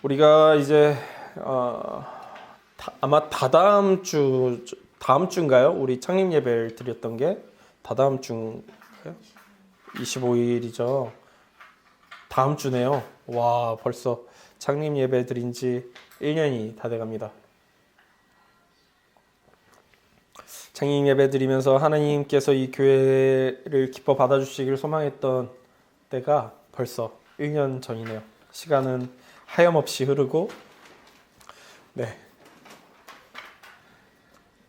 우리가 이제 아마 다다음 주인가요? 우리 창립 예배를 드렸던 게 다다음 주인가요? 25일이죠. 다음 주네요. 와, 벌써 창립 예배 드린 지 1년이 다 돼갑니다. 창립 예배 드리면서 하나님께서 이 교회를 기뻐 받아주시길 소망했던 때가 벌써 1년 전이네요. 시간은 하염없이 흐르고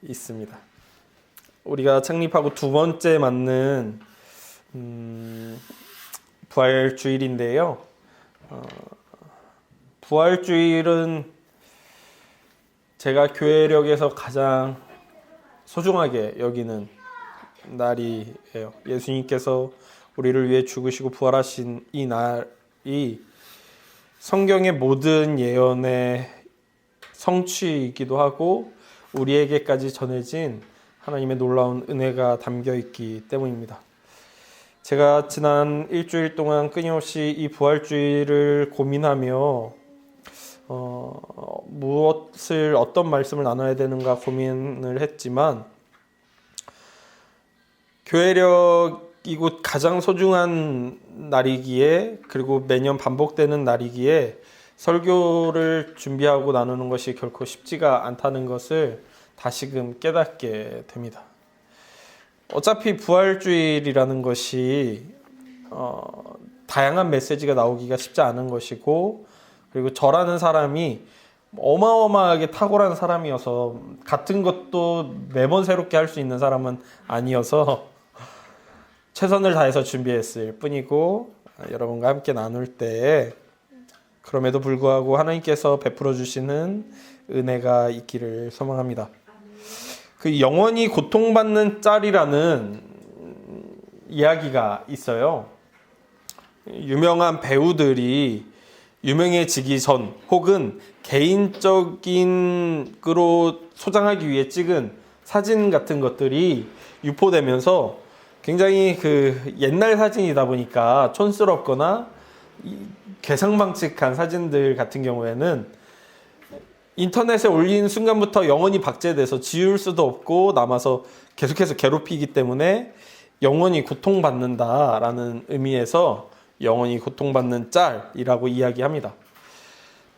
있습니다. 우리가 창립하고 두 번째 맞는 부활주일인데요. 부활주일은 제가 교회력에서 가장 소중하게 여기는 날이에요. 예수님께서 우리를 위해 죽으시고 부활하신 이 날이 성경의 모든 예언의 성취이기도 하고 우리에게까지 전해진 하나님의 놀라운 은혜가 담겨 있기 때문입니다. 제가 지난 일주일 동안 끊임없이 이 부활주일을 고민하며 어떤 말씀을 나눠야 되는가 고민을 했지만 교회력이고 가장 소중한 날이기에 그리고 매년 반복되는 날이기에 설교를 준비하고 나누는 것이 결코 쉽지가 않다는 것을 다시금 깨닫게 됩니다. 어차피 부활주일이라는 것이 다양한 메시지가 나오기가 쉽지 않은 것이고 그리고 저라는 사람이 어마어마하게 탁월한 사람이어서 같은 것도 매번 새롭게 할 수 있는 사람은 아니어서 최선을 다해서 준비했을 뿐이고 여러분과 함께 나눌 때 그럼에도 불구하고 하나님께서 베풀어 주시는 은혜가 있기를 소망합니다. 그 영원히 고통받는 짤이라는 이야기가 있어요. 유명한 배우들이 유명해지기 전 혹은 개인적인 거로 소장하기 위해 찍은 사진 같은 것들이 유포되면서 굉장히 그 옛날 사진이다 보니까 촌스럽거나 괴상망측한 사진들 같은 경우에는 인터넷에 올린 순간부터 영원히 박제돼서 지울 수도 없고 남아서 계속해서 괴롭히기 때문에 영원히 고통받는다라는 의미에서 영원히 고통받는 짤이라고 이야기합니다.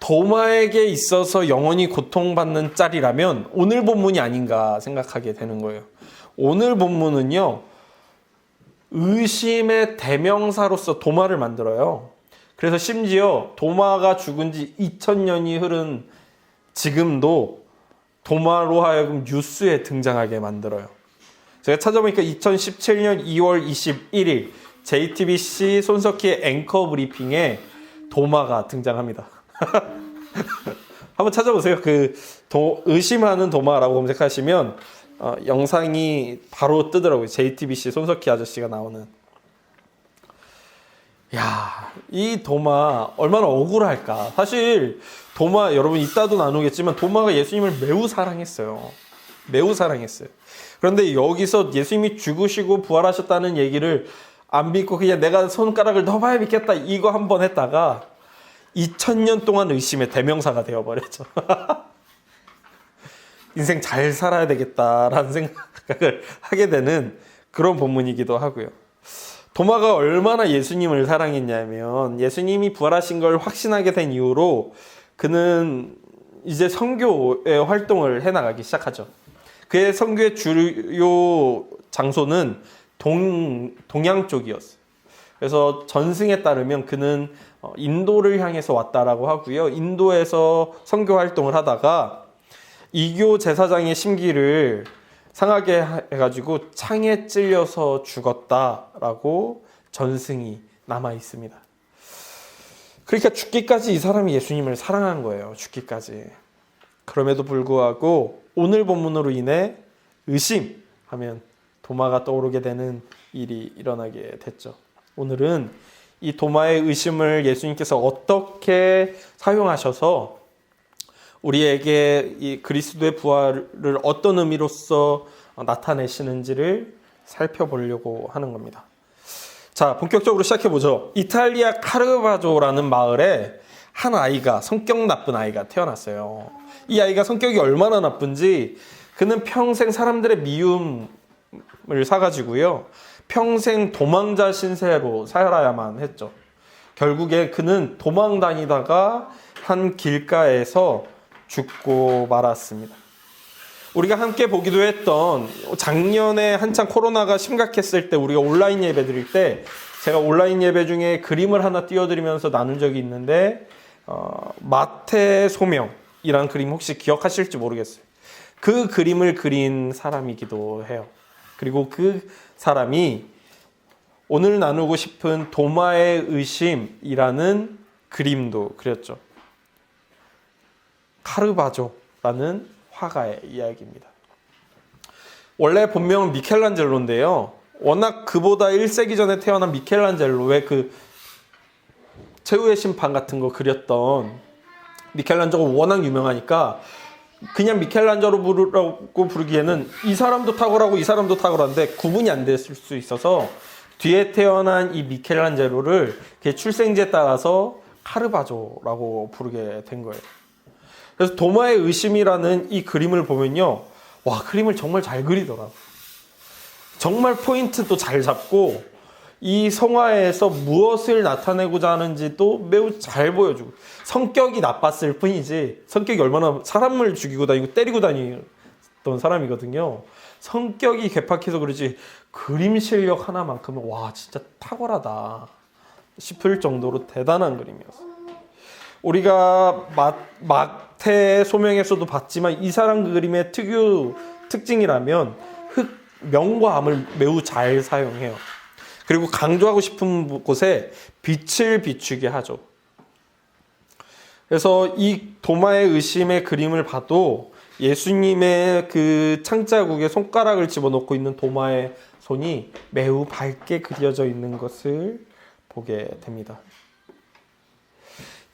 도마에게 있어서 영원히 고통받는 짤이라면 오늘 본문이 아닌가 생각하게 되는 거예요. 오늘 본문은요, 의심의 대명사로서 도마를 만들어요. 그래서 심지어 도마가 죽은 지 2000년이 흐른 지금도 도마로 하여금 뉴스에 등장하게 만들어요. 제가 찾아보니까 2017년 2월 21일 JTBC 손석희의 앵커 브리핑에 도마가 등장합니다. 한번 찾아보세요. 의심하는 도마라고 검색하시면 영상이 바로 뜨더라고요. JTBC 손석희 아저씨가 나오는. 야, 이 도마 얼마나 억울할까. 사실 도마 여러분 이따도 나누겠지만 도마가 예수님을 매우 사랑했어요. 매우 사랑했어요. 그런데 여기서 예수님이 죽으시고 부활하셨다는 얘기를 안 믿고 그냥 내가 손가락을 넣어봐야 믿겠다 이거 한번 했다가 2000년 동안 의심의 대명사가 되어버렸죠. 인생 잘 살아야 되겠다라는 생각을 하게 되는 그런 본문이기도 하고요. 도마가 얼마나 예수님을 사랑했냐면 예수님이 부활하신 걸 확신하게 된 이후로 그는 이제 선교의 활동을 해나가기 시작하죠. 그의 선교의 주요 장소는 동양 쪽이었어요. 그래서 전승에 따르면 그는 인도를 향해서 왔다라고 하고요. 인도에서 선교 활동을 하다가 이교 제사장의 심기를 상하게 해가지고 창에 찔려서 죽었다라고 전승이 남아 있습니다. 그러니까 죽기까지 이 사람이 예수님을 사랑한 거예요. 죽기까지. 그럼에도 불구하고 오늘 본문으로 인해 의심하면 도마가 떠오르게 되는 일이 일어나게 됐죠. 오늘은 이 도마의 의심을 예수님께서 어떻게 사용하셔서 우리에게 이 그리스도의 부활을 어떤 의미로서 나타내시는지를 살펴보려고 하는 겁니다. 자, 본격적으로 시작해보죠. 이탈리아 카르바조라는 마을에 한 아이가, 성격 나쁜 아이가 태어났어요. 이 아이가 성격이 얼마나 나쁜지 그는 평생 사람들의 미움을 사가지고요, 평생 도망자 신세로 살아야만 했죠. 결국에 그는 도망 다니다가 한 길가에서 죽고 말았습니다. 우리가 함께 보기도 했던, 작년에 한창 코로나가 심각했을 때 우리가 온라인 예배 드릴 때 제가 온라인 예배 중에 그림을 하나 띄워드리면서 나눈 적이 있는데, 마태 소명이라는 그림 혹시 기억하실지 모르겠어요. 그 그림을 그린 사람이기도 해요. 그리고 그 사람이 오늘 나누고 싶은 도마의 의심이라는 그림도 그렸죠. 카르바조라는 화가의 이야기입니다. 원래 본명은 미켈란젤로인데요, 워낙 그보다 1세기 전에 태어난 미켈란젤로, 왜 그 최후의 심판 같은 거 그렸던 미켈란젤로가 워낙 유명하니까 그냥 미켈란젤로라고 부르기에는 이 사람도 탁월하고 이 사람도 탁월한데 구분이 안 됐을 수 있어서 뒤에 태어난 이 미켈란젤로를 출생지에 따라서 카르바조라고 부르게 된 거예요. 그래서 도마의 의심이라는 이 그림을 보면요, 와, 그림을 정말 잘 그리더라고요. 정말 포인트도 잘 잡고 이 성화에서 무엇을 나타내고자 하는지도 매우 잘 보여주고, 성격이 나빴을 뿐이지, 성격이 얼마나 사람을 죽이고 다니고 때리고 다니던 사람이거든요. 성격이 괴팍해서 그러지 그림 실력 하나만큼은 와, 진짜 탁월하다 싶을 정도로 대단한 그림이었어요. 우리가 마태 소명에서도 봤지만 이 사람 그림의 특징이라면 명과 암을 매우 잘 사용해요. 그리고 강조하고 싶은 곳에 빛을 비추게 하죠. 그래서 이 도마의 의심의 그림을 봐도 예수님의 그 창자국에 손가락을 집어넣고 있는 도마의 손이 매우 밝게 그려져 있는 것을 보게 됩니다.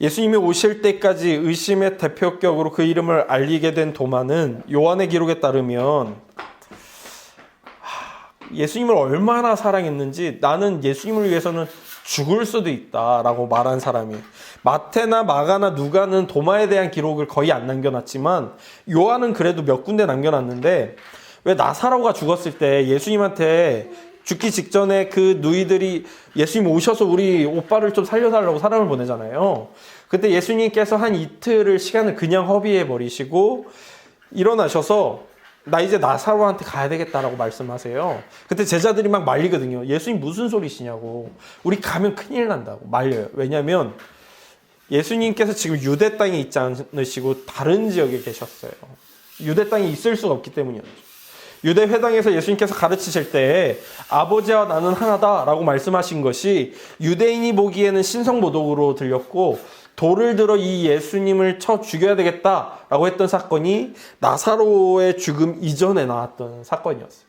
예수님이 오실 때까지 의심의 대표격으로 그 이름을 알리게 된 도마는 요한의 기록에 따르면 예수님을 얼마나 사랑했는지, 나는 예수님을 위해서는 죽을 수도 있다라고 말한 사람이에요. 마태나 마가나 누가는 도마에 대한 기록을 거의 안 남겨놨지만 요한은 그래도 몇 군데 남겨놨는데, 왜 나사로가 죽었을 때 예수님한테 죽기 직전에 그 누이들이 예수님 오셔서 우리 오빠를 좀 살려달라고 사람을 보내잖아요. 그때 예수님께서 한 이틀을 시간을 그냥 허비해 버리시고 일어나셔서 나 이제 나사로한테 가야 되겠다라고 말씀하세요. 그때 제자들이 막 말리거든요. 예수님 무슨 소리시냐고. 우리 가면 큰일 난다고 말려요. 왜냐하면 예수님께서 지금 유대 땅에 있지 않으시고 다른 지역에 계셨어요. 유대 땅에 있을 수가 없기 때문이었죠. 유대 회당에서 예수님께서 가르치실 때 아버지와 나는 하나다라고 말씀하신 것이 유대인이 보기에는 신성모독으로 들렸고, 돌을 들어 이 예수님을 쳐 죽여야 되겠다라고 했던 사건이 나사로의 죽음 이전에 나왔던 사건이었어요.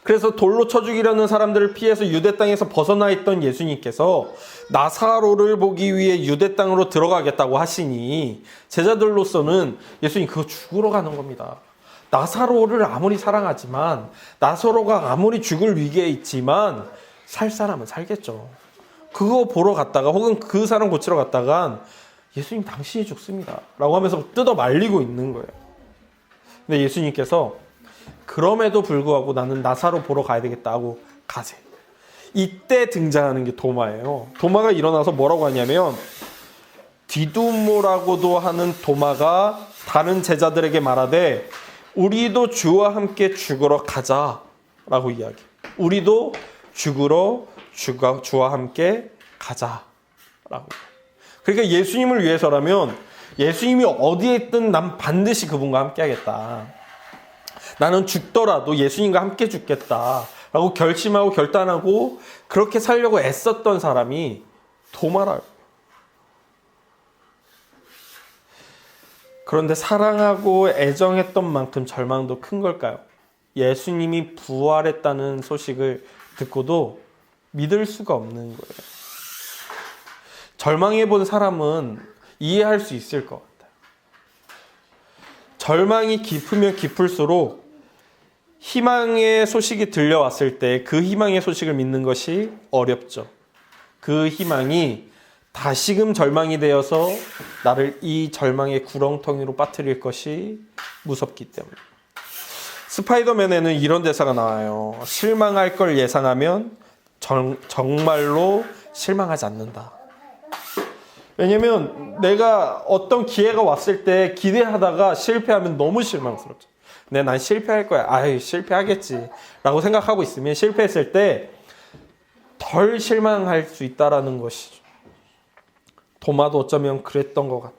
그래서 돌로 쳐 죽이려는 사람들을 피해서 유대 땅에서 벗어나 있던 예수님께서 나사로를 보기 위해 유대 땅으로 들어가겠다고 하시니 제자들로서는 예수님 그거 죽으러 가는 겁니다. 나사로를 아무리 사랑하지만, 나사로가 아무리 죽을 위기에 있지만 살 사람은 살겠죠. 그거 보러 갔다가 혹은 그 사람 고치러 갔다간 예수님 당신이 죽습니다 라고 하면서 뜯어 말리고 있는 거예요. 근데 예수님께서 그럼에도 불구하고 나는 나사로 보러 가야 되겠다고 가세요. 이때 등장하는 게 도마예요. 도마가 일어나서 뭐라고 하냐면, 디두모라고도 하는 도마가 다른 제자들에게 말하되 우리도 주와 함께 죽으러 가자라고 이야기해요. 우리도 죽으러 주와 함께 가자라고. 그러니까 예수님을 위해서라면 예수님이 어디에 있든 난 반드시 그분과 함께 하겠다. 나는 죽더라도 예수님과 함께 죽겠다라고 결심하고 결단하고 그렇게 살려고 애썼던 사람이 도마라요. 그런데 사랑하고 애정했던 만큼 절망도 큰 걸까요? 예수님이 부활했다는 소식을 듣고도 믿을 수가 없는 거예요. 절망해본 사람은 이해할 수 있을 것 같아요. 절망이 깊으면 깊을수록 희망의 소식이 들려왔을 때 그 희망의 소식을 믿는 것이 어렵죠. 그 희망이 다시금 절망이 되어서 나를 이 절망의 구렁텅이로 빠뜨릴 것이 무섭기 때문에. 스파이더맨에는 이런 대사가 나와요. 실망할 걸 예상하면 정말로 실망하지 않는다. 왜냐면 내가 어떤 기회가 왔을 때 기대하다가 실패하면 너무 실망스럽죠. 근데 난 실패할 거야. 아유, 실패하겠지 라고 생각하고 있으면 실패했을 때 덜 실망할 수 있다라는 것이죠. 도마도 어쩌면 그랬던 것 같다.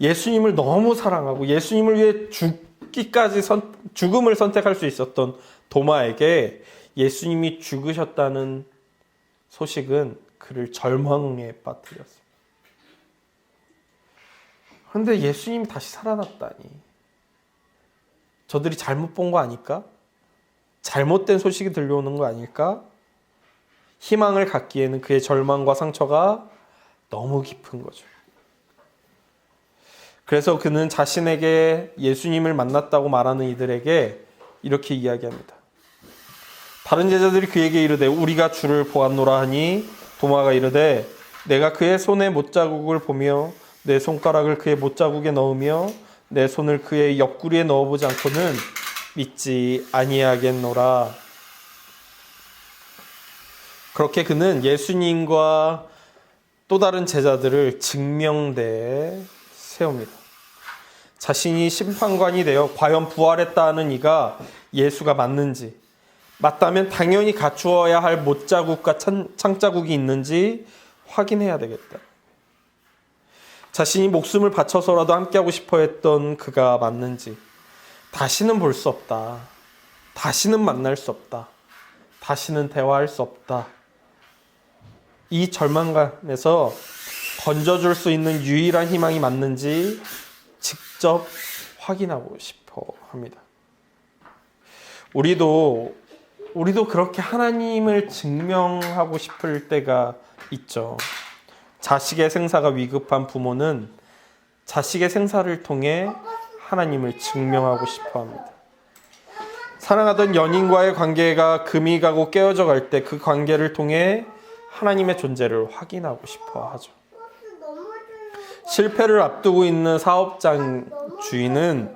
예수님을 너무 사랑하고 예수님을 위해 죽음을 선택할 수 있었던 도마에게 예수님이 죽으셨다는 소식은 그를 절망에 빠뜨렸습니다. 그런데 예수님이 다시 살아났다니. 저들이 잘못 본 거 아닐까? 잘못된 소식이 들려오는 거 아닐까? 희망을 갖기에는 그의 절망과 상처가 너무 깊은 거죠. 그래서 그는 자신에게 예수님을 만났다고 말하는 이들에게 이렇게 이야기합니다. 다른 제자들이 그에게 이르되 우리가 주를 보았노라 하니 도마가 이르되 내가 그의 손에 못자국을 보며 내 손가락을 그의 못자국에 넣으며 내 손을 그의 옆구리에 넣어보지 않고는 믿지 아니하겠노라. 그렇게 그는 예수님과 또 다른 제자들을 증명대에 세웁니다. 자신이 심판관이 되어 과연 부활했다 하는 이가 예수가 맞는지, 맞다면 당연히 갖추어야 할 못자국과 창자국이 있는지 확인해야 되겠다. 자신이 목숨을 바쳐서라도 함께하고 싶어 했던 그가 맞는지, 다시는 볼 수 없다. 다시는 만날 수 없다. 다시는 대화할 수 없다. 이 절망감에서 건져줄 수 있는 유일한 희망이 맞는지 직접 확인하고 싶어 합니다. 우리도 그렇게 하나님을 증명하고 싶을 때가 있죠. 자식의 생사가 위급한 부모는 자식의 생사를 통해 하나님을 증명하고 싶어 합니다. 사랑하던 연인과의 관계가 금이 가고 깨어져 갈 때 그 관계를 통해 하나님의 존재를 확인하고 싶어 하죠. 실패를 앞두고 있는 사업장 주인은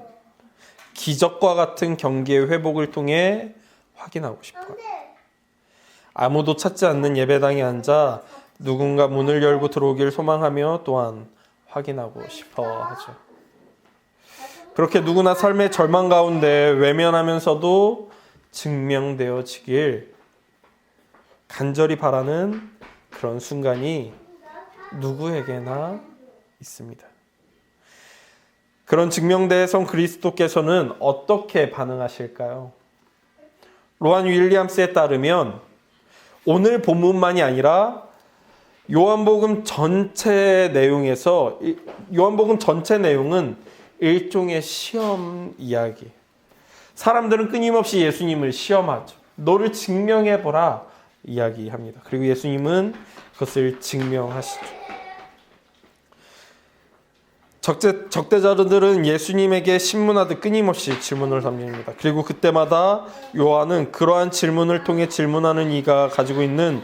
기적과 같은 경기의 회복을 통해 확인하고 싶어요. 아무도 찾지 않는 예배당에 앉아 누군가 문을 열고 들어오길 소망하며 또한 확인하고 싶어 하죠. 그렇게 누구나 삶의 절망 가운데 외면하면서도 증명되어지길 간절히 바라는 그런 순간이 누구에게나 있습니다. 그런 증명대의 성 그리스도께서는 어떻게 반응하실까요? 로한 윌리엄스에 따르면 오늘 본문만이 아니라 요한복음 전체 내용은 일종의 시험 이야기. 사람들은 끊임없이 예수님을 시험하죠. 너를 증명해보라 이야기합니다. 그리고 예수님은 그것을 증명하시죠. 적대자들은 예수님에게 신문하듯 끊임없이 질문을 던집니다. 그리고 그때마다 요한은 그러한 질문을 통해 질문하는 이가 가지고 있는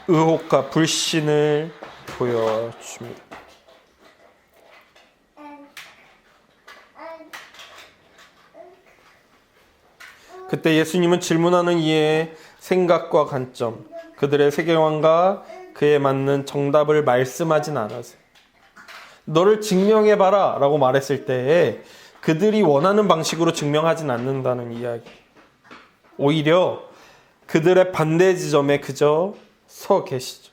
의혹과 불신을 보여줍니다. 그때 예수님은 질문하는 이의 생각과 관점, 그들의 세계관과 그에 맞는 정답을 말씀하진 않으세요. 너를 증명해봐라 라고 말했을 때에 그들이 원하는 방식으로 증명하진 않는다는 이야기. 오히려 그들의 반대 지점에 그저 서 계시죠.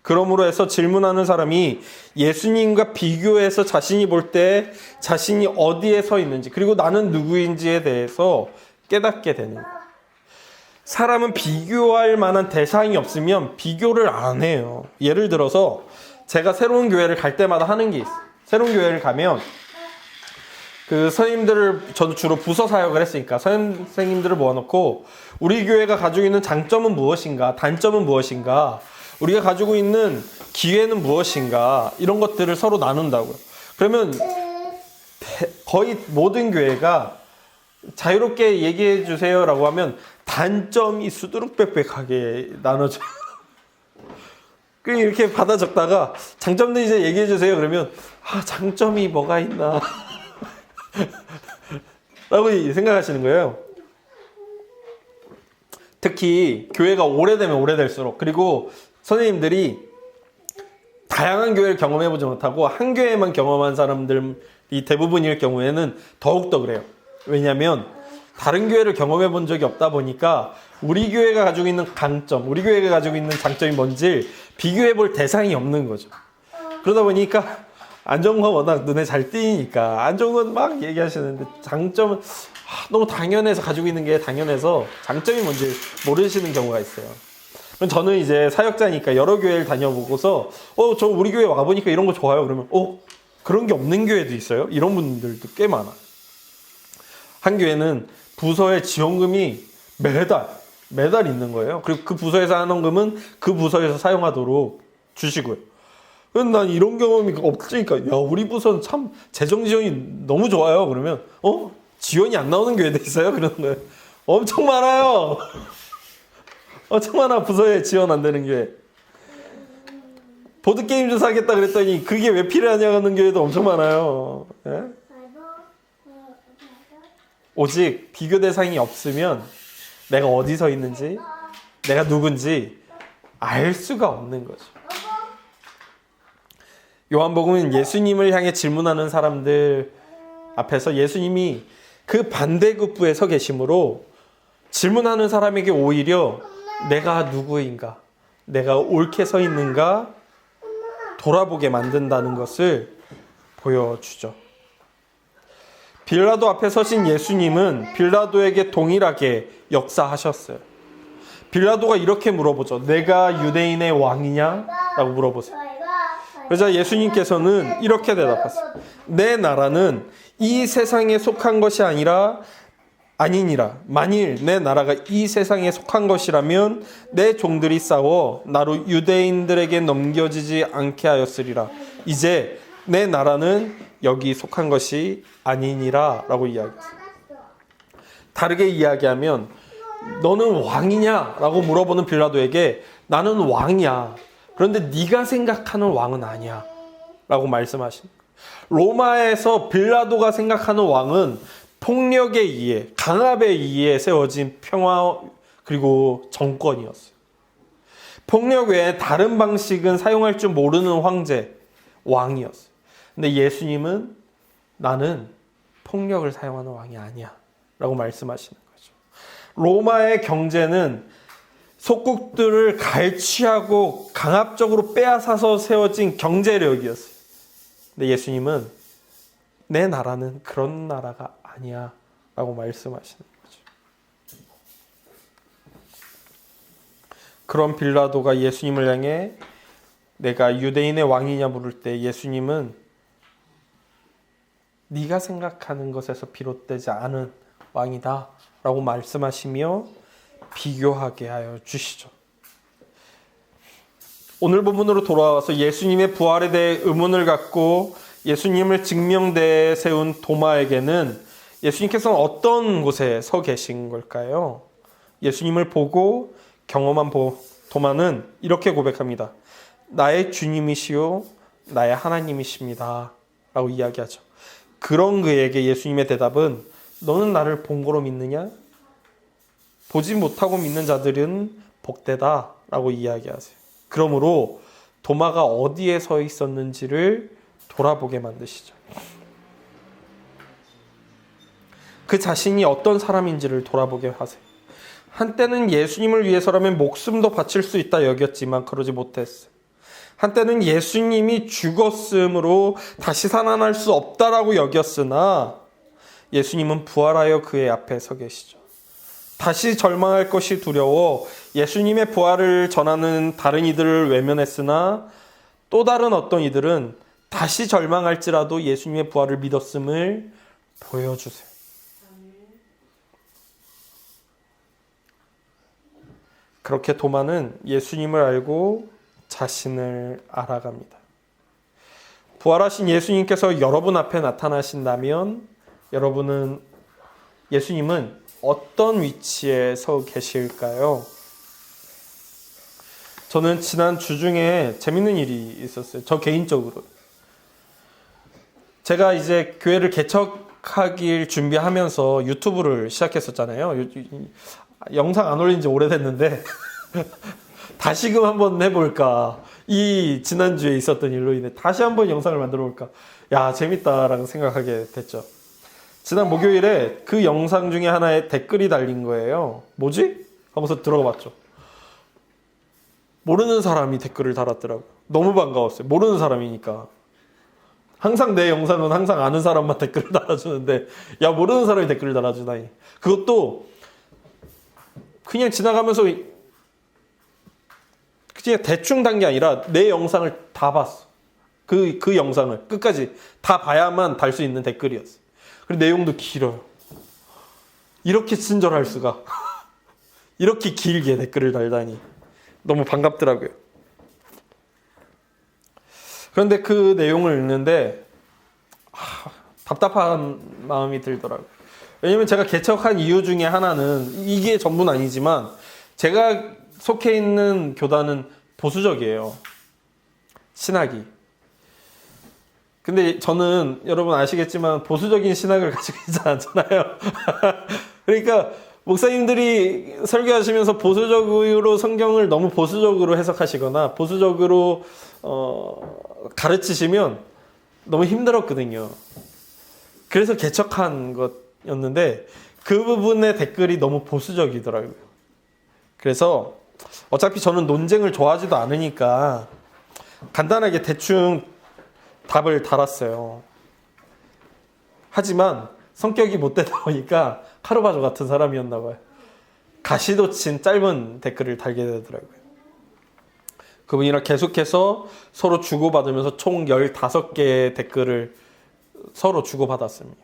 그러므로 해서 질문하는 사람이 예수님과 비교해서 자신이 볼 때 자신이 어디에 서 있는지, 그리고 나는 누구인지에 대해서 깨닫게 되는 거예요. 사람은 비교할 만한 대상이 없으면 비교를 안 해요. 예를 들어서 제가 새로운 교회를 갈 때마다 하는 게 있어요. 새로운 교회를 가면 그 선생님들을, 저도 주로 부서 사역을 했으니까 선생님들을 모아놓고 우리 교회가 가지고 있는 장점은 무엇인가, 단점은 무엇인가, 우리가 가지고 있는 기회는 무엇인가, 이런 것들을 서로 나눈다고요. 그러면 거의 모든 교회가 자유롭게 얘기해 주세요 라고 하면 단점이 수두룩빽빽하게 나눠져요. 이렇게 받아 적다가 장점도 이제 얘기해 주세요. 그러면 장점이 뭐가 있나 라고 생각하시는 거예요. 특히 교회가 오래되면 오래될수록, 그리고 선생님들이 다양한 교회를 경험해보지 못하고 한 교회만 경험한 사람들이 대부분일 경우에는 더욱더 그래요. 왜냐하면 다른 교회를 경험해 본 적이 없다 보니까 우리 교회가 가지고 있는 강점, 우리 교회가 가지고 있는 장점이 뭔지 비교해 볼 대상이 없는 거죠. 그러다 보니까 안 좋은 건 워낙 눈에 잘 띄니까 안 좋은 건 막 얘기하시는데, 장점은 너무 당연해서, 가지고 있는 게 당연해서 장점이 뭔지 모르시는 경우가 있어요. 그럼 저는 이제 사역자니까 여러 교회를 다녀보고서 저 우리 교회 와보니까 이런 거 좋아요. 그러면 그런 게 없는 교회도 있어요? 이런 분들도 꽤 많아요. 한 교회는 부서에 지원금이 매달 있는 거예요. 그리고 그 부서에서 하는 금은 그 부서에서 사용하도록 주시고요. 난 이런 경험이 없으니까 우리 부서는 참 재정 지원이 너무 좋아요. 그러면 지원이 안 나오는 교회도 있어요? 그러는 거예요. 엄청 많아요. 엄청 많아. 부서에 지원 안 되는 교회. 보드게임 좀 사겠다 그랬더니 그게 왜 필요하냐고 하는 교회도 엄청 많아요. 예? 오직 비교 대상이 없으면 내가 어디서 있는지, 내가 누군지 알 수가 없는 거죠. 요한복음은 예수님을 향해 질문하는 사람들 앞에서 예수님이 그 반대급부에 서 계심으로 질문하는 사람에게 오히려 내가 누구인가, 내가 옳게 서 있는가 돌아보게 만든다는 것을 보여주죠. 빌라도 앞에 서신 예수님은 빌라도에게 동일하게 역사하셨어요. 빌라도가 이렇게 물어보죠. 내가 유대인의 왕이냐? 라고 물어보세요. 그러자 예수님께서는 이렇게 대답하세요. 내 나라는 이 세상에 속한 것이 아니니라. 만일 내 나라가 이 세상에 속한 것이라면 내 종들이 싸워 나로 유대인들에게 넘겨지지 않게 하였으리라. 이제 내 나라는 여기 속한 것이 아니니라 라고 이야기했어요. 다르게 이야기하면 너는 왕이냐? 라고 물어보는 빌라도에게 나는 왕이야. 그런데 네가 생각하는 왕은 아니야. 라고 말씀하십니다. 로마에서 빌라도가 생각하는 왕은 폭력에 의해, 강압에 의해 세워진 평화 그리고 정권이었어요. 폭력 외에 다른 방식은 사용할 줄 모르는 황제, 왕이었어요. 근데 예수님은 나는 폭력을 사용하는 왕이 아니야. 라고 말씀하시는 거죠. 로마의 경제는 속국들을 갈취하고 강압적으로 빼앗아서 세워진 경제력이었어요. 근데 예수님은 내 나라는 그런 나라가 아니야 라고 말씀하시는 거죠. 그런 빌라도가 예수님을 향해 내가 유대인의 왕이냐 물을 때 예수님은 네가 생각하는 것에서 비롯되지 않은 왕이다 라고 말씀하시며 비교하게 하여 주시죠. 오늘 본문으로 돌아와서 예수님의 부활에 대해 의문을 갖고 예수님을 증명대에 세운 도마에게는 예수님께서는 어떤 곳에 서 계신 걸까요? 예수님을 보고 경험한 도마는 이렇게 고백합니다. 나의 주님이시요 나의 하나님이십니다 라고 이야기하죠. 그런 그에게 예수님의 대답은 너는 나를 본 거로 믿느냐? 보지 못하고 믿는 자들은 복되다 라고 이야기하세요. 그러므로 도마가 어디에 서 있었는지를 돌아보게 만드시죠. 그 자신이 어떤 사람인지를 돌아보게 하세요. 한때는 예수님을 위해서라면 목숨도 바칠 수 있다 여겼지만 그러지 못했어요. 한때는 예수님이 죽었으므로 다시 살아날 수 없다라고 여겼으나 예수님은 부활하여 그의 앞에 서 계시죠. 다시 절망할 것이 두려워 예수님의 부활을 전하는 다른 이들을 외면했으나 또 다른 어떤 이들은 다시 절망할지라도 예수님의 부활을 믿었음을 보여주세요. 그렇게 도마는 예수님을 알고 자신을 알아갑니다. 부활하신 예수님께서 여러분 앞에 나타나신다면 예수님은 어떤 위치에 서 계실까요? 저는 지난 주 중에 재밌는 일이 있었어요. 저 개인적으로. 제가 이제 교회를 개척하길 준비하면서 유튜브를 시작했었잖아요. 영상 안 올린 지 오래됐는데 다시금 한번 해볼까. 이 지난주에 있었던 일로 인해 다시 한번 영상을 만들어 볼까. 야, 재밌다라고 생각하게 됐죠. 지난 목요일에 그 영상 중에 하나에 댓글이 달린 거예요. 뭐지? 하면서 들어가 봤죠. 모르는 사람이 댓글을 달았더라고요. 너무 반가웠어요. 모르는 사람이니까. 항상 내 영상은 항상 아는 사람만 댓글을 달아주는데, 야, 모르는 사람이 댓글을 달아주다니. 그것도 그냥 지나가면서 그냥 대충 단 게 아니라 내 영상을 다 봤어. 그 영상을 끝까지 다 봐야만 달 수 있는 댓글이었어. 그리고 내용도 길어요. 이렇게 친절할 수가. 이렇게 길게 댓글을 달다니. 너무 반갑더라고요. 그런데 그 내용을 읽는데 답답한 마음이 들더라고요. 왜냐면 제가 개척한 이유 중에 하나는, 이게 전부는 아니지만, 제가 속해 있는 교단은 보수적이에요. 신학이. 근데 저는 여러분 아시겠지만 보수적인 신학을 가지고 있지 않잖아요. 그러니까 목사님들이 설교하시면서 보수적으로 성경을 너무 보수적으로 해석하시거나 보수적으로 가르치시면 너무 힘들었거든요. 그래서 개척한 것이었는데 그 부분의 댓글이 너무 보수적이더라고요. 그래서 어차피 저는 논쟁을 좋아하지도 않으니까 간단하게 대충 답을 달았어요. 하지만 성격이 못되다 보니까 카르바조 같은 사람이었나 봐요. 가시도 친 짧은 댓글을 달게 되더라고요. 그분이랑 계속해서 서로 주고받으면서 총 15개의 댓글을 서로 주고받았습니다.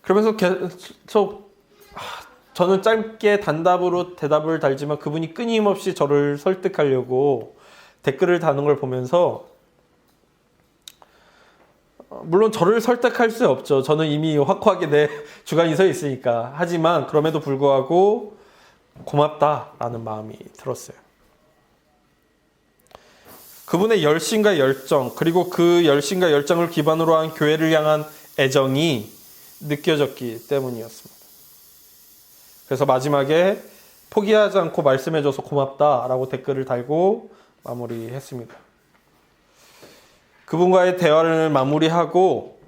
그러면서 계속 저는 짧게 단답으로 대답을 달지만 그분이 끊임없이 저를 설득하려고 댓글을 다는 걸 보면서, 물론 저를 설득할 수 없죠. 저는 이미 확고하게 내 주관이 서 있으니까. 하지만 그럼에도 불구하고 고맙다라는 마음이 들었어요. 그분의 열심과 열정, 그리고 그 열심과 열정을 기반으로 한 교회를 향한 애정이 느껴졌기 때문이었습니다. 그래서 마지막에 포기하지 않고 말씀해줘서 고맙다라고 댓글을 달고 마무리했습니다. 그분과의 대화를 마무리하고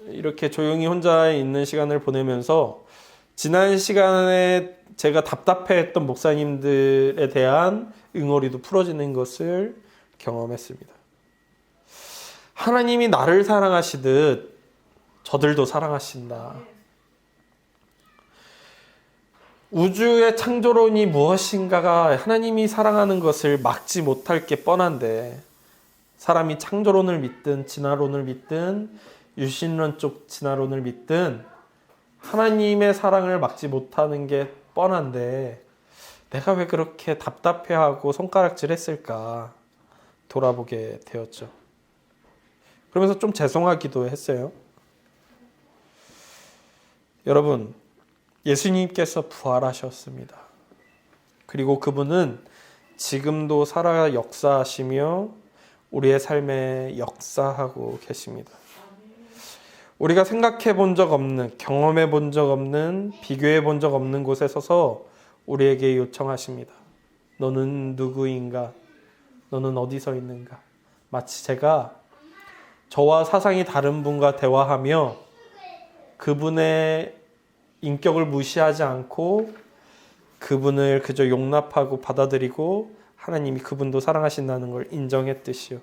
이렇게 조용히 혼자 있는 시간을 보내면서 지난 시간에 제가 답답해했던 목사님들에 대한 응어리도 풀어지는 것을 경험했습니다. 하나님이 나를 사랑하시듯 저들도 사랑하신다. 우주의 창조론이 무엇인가가 하나님이 사랑하는 것을 막지 못할 게 뻔한데, 사람이 창조론을 믿든 진화론을 믿든 유신론 쪽 진화론을 믿든 하나님의 사랑을 막지 못하는 게 뻔한데 내가 왜 그렇게 답답해하고 손가락질 했을까 돌아보게 되었죠. 그러면서 좀 죄송하기도 했어요. 여러분, 예수님께서 부활하셨습니다. 그리고 그분은 지금도 살아 역사하시며 우리의 삶에 역사하고 계십니다. 우리가 생각해 본 적 없는, 경험해 본 적 없는, 비교해 본 적 없는 곳에 서서 우리에게 요청하십니다. 너는 누구인가? 너는 어디서 있는가? 마치 제가 저와 사상이 다른 분과 대화하며 그분의 인격을 무시하지 않고 그분을 그저 용납하고 받아들이고 하나님이 그분도 사랑하신다는 걸 인정했듯이요.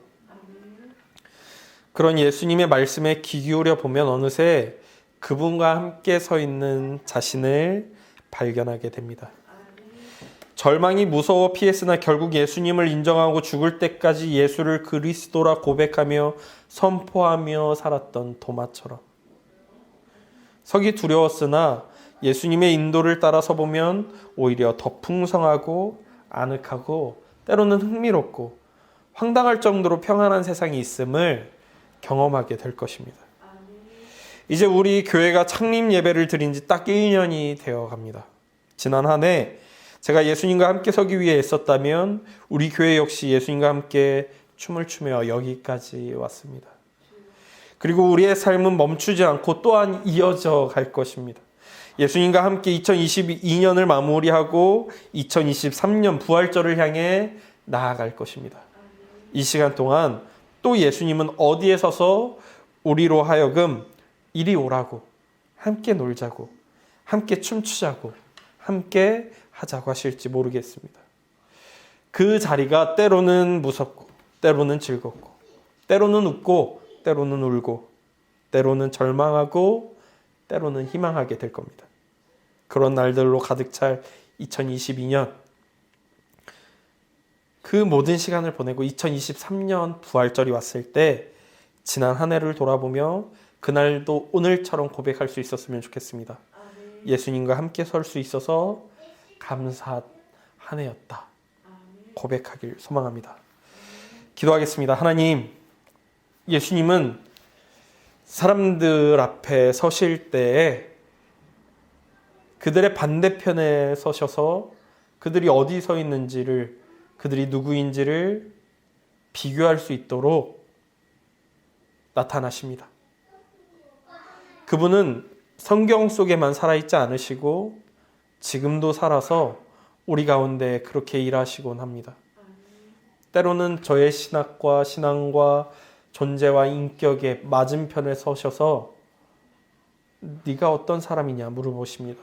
그런 예수님의 말씀에 귀 기울여 보면 어느새 그분과 함께 서 있는 자신을 발견하게 됩니다. 절망이 무서워 피했으나 결국 예수님을 인정하고 죽을 때까지 예수를 그리스도라 고백하며 선포하며 살았던 도마처럼, 서기 두려웠으나 예수님의 인도를 따라서 보면 오히려 더 풍성하고 아늑하고 때로는 흥미롭고 황당할 정도로 평안한 세상이 있음을 경험하게 될 것입니다. 이제 우리 교회가 창립 예배를 드린 지 딱 1년이 되어 갑니다. 지난 한 해 제가 예수님과 함께 서기 위해 애썼다면 우리 교회 역시 예수님과 함께 춤을 추며 여기까지 왔습니다. 그리고 우리의 삶은 멈추지 않고 또한 이어져 갈 것입니다. 예수님과 함께 2022년을 마무리하고 2023년 부활절을 향해 나아갈 것입니다. 이 시간 동안 또 예수님은 어디에 서서 우리로 하여금 이리 오라고, 함께 놀자고, 함께 춤추자고, 함께 하자고 하실지 모르겠습니다. 그 자리가 때로는 무섭고, 때로는 즐겁고, 때로는 웃고, 때로는 울고, 때로는 절망하고, 때로는 희망하게 될 겁니다. 그런 날들로 가득 찰 2022년, 그 모든 시간을 보내고 2023년 부활절이 왔을 때 지난 한 해를 돌아보며 그날도 오늘처럼 고백할 수 있었으면 좋겠습니다. 예수님과 함께 설 수 있어서 감사한 한 해였다. 고백하길 소망합니다. 기도하겠습니다. 하나님, 예수님은 사람들 앞에 서실 때에 그들의 반대편에 서셔서 그들이 어디 서 있는지를, 그들이 누구인지를 비교할 수 있도록 나타나십니다. 그분은 성경 속에만 살아있지 않으시고 지금도 살아서 우리 가운데 그렇게 일하시곤 합니다. 때로는 저의 신앙과 존재와 인격의 맞은편에 서셔서 네가 어떤 사람이냐 물어보십니다.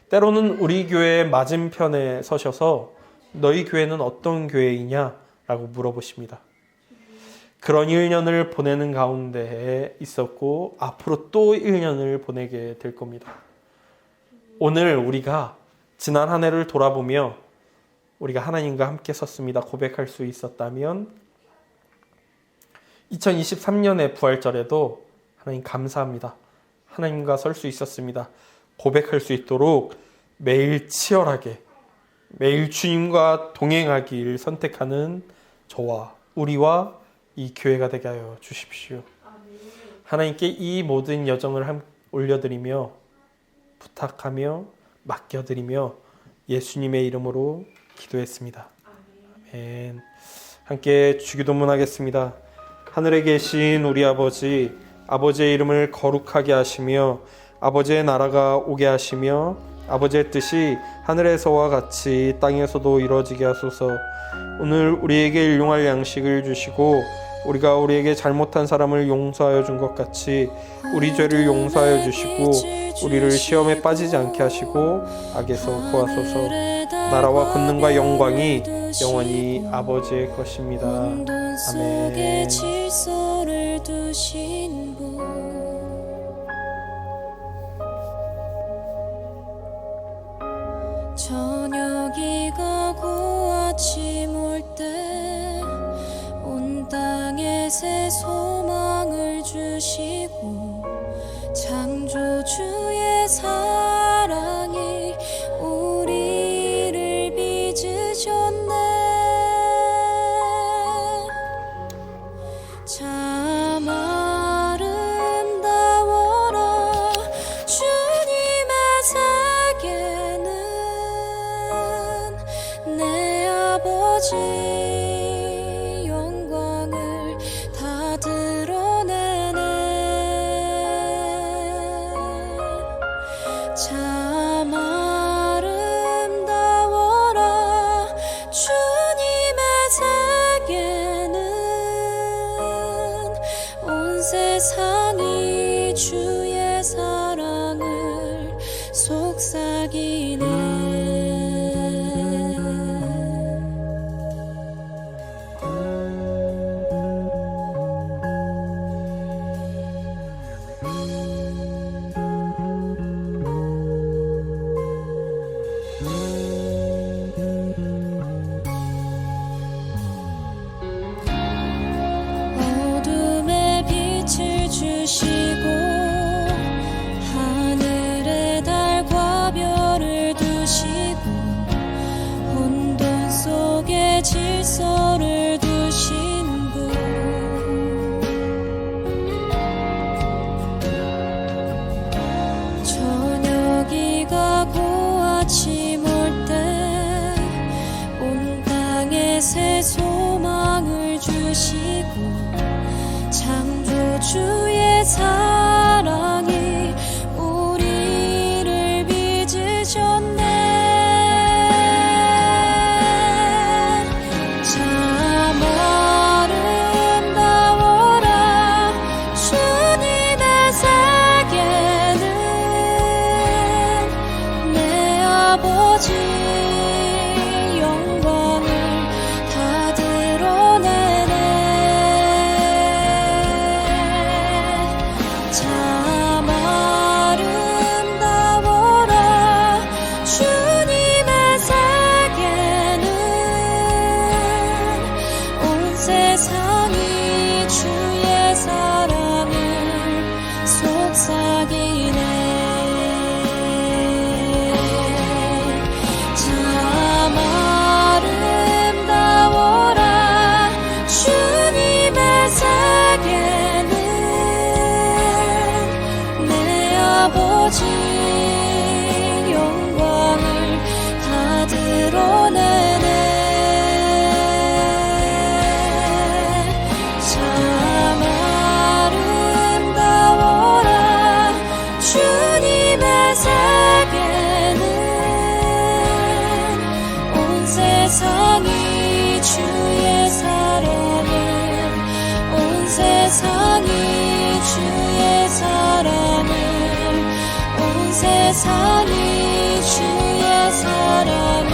때로는 우리 교회의 맞은편에 서셔서 너희 교회는 어떤 교회이냐 라고 물어보십니다. 그런 1년을 보내는 가운데에 있었고 앞으로 또 1년을 보내게 될 겁니다. 오늘 우리가 지난 한 해를 돌아보며 우리가 하나님과 함께 섰습니다 고백할 수 있었다면 2023년의 부활절에도 하나님 감사합니다. 하나님과 설 수 있었습니다. 고백할 수 있도록 매일 치열하게 매일 주님과 동행하기를 선택하는 저와 우리와 이 교회가 되게 하여 주십시오. 하나님께 이 모든 여정을 올려드리며 부탁하며 맡겨드리며 예수님의 이름으로 기도했습니다. 아멘. 함께 주기도문 하겠습니다. 하늘에 계신 우리 아버지, 아버지의 이름을 거룩하게 하시며 아버지의 나라가 오게 하시며 아버지의 뜻이 하늘에서와 같이 땅에서도 이루어지게 하소서. 오늘 우리에게 일용할 양식을 주시고 우리가 우리에게 잘못한 사람을 용서하여 준 것 같이 우리 죄를 용서하여 주시고 우리를 시험에 빠지지 않게 하시고 악에서 구하소서. 나라와 권능과 영광이 영원히 아버지의 것입니다. 아멘. 저녁이 가고 아침 올 때 온 땅에 새 소망을 주시고 창조주의 사랑이 우리를 빚으셨네. 참 아름다워라 주님의 세계는 내 아버지 영광을 다 드러내네. 참 아름다워라 주님의 세계는 온 세상이 주의 사랑을 속삭이네. 어둠에 빛을 주시고 하늘에 달과 별을 두시고 혼돈 속에 질서를 두신 분. 저녁이 가고 아침 올 때 새 소망을 주시고 창조주의 사랑이 우리를 빚으셨네. 참 아름다워라 주님의 세계는 내 아버지 영광을 다 드러내네. 참 아름다워라 주님의 세계는 온 세상이 주의 사랑을 속삭이네. 참 아름다워라 주님의 세계는 내 아버지 영광을 다 드러내네. 참 아름다워라 주님의 세계는 온 세상이 주의 사랑을 온 세상이 주의 사랑을 온 세상이 주의 사랑을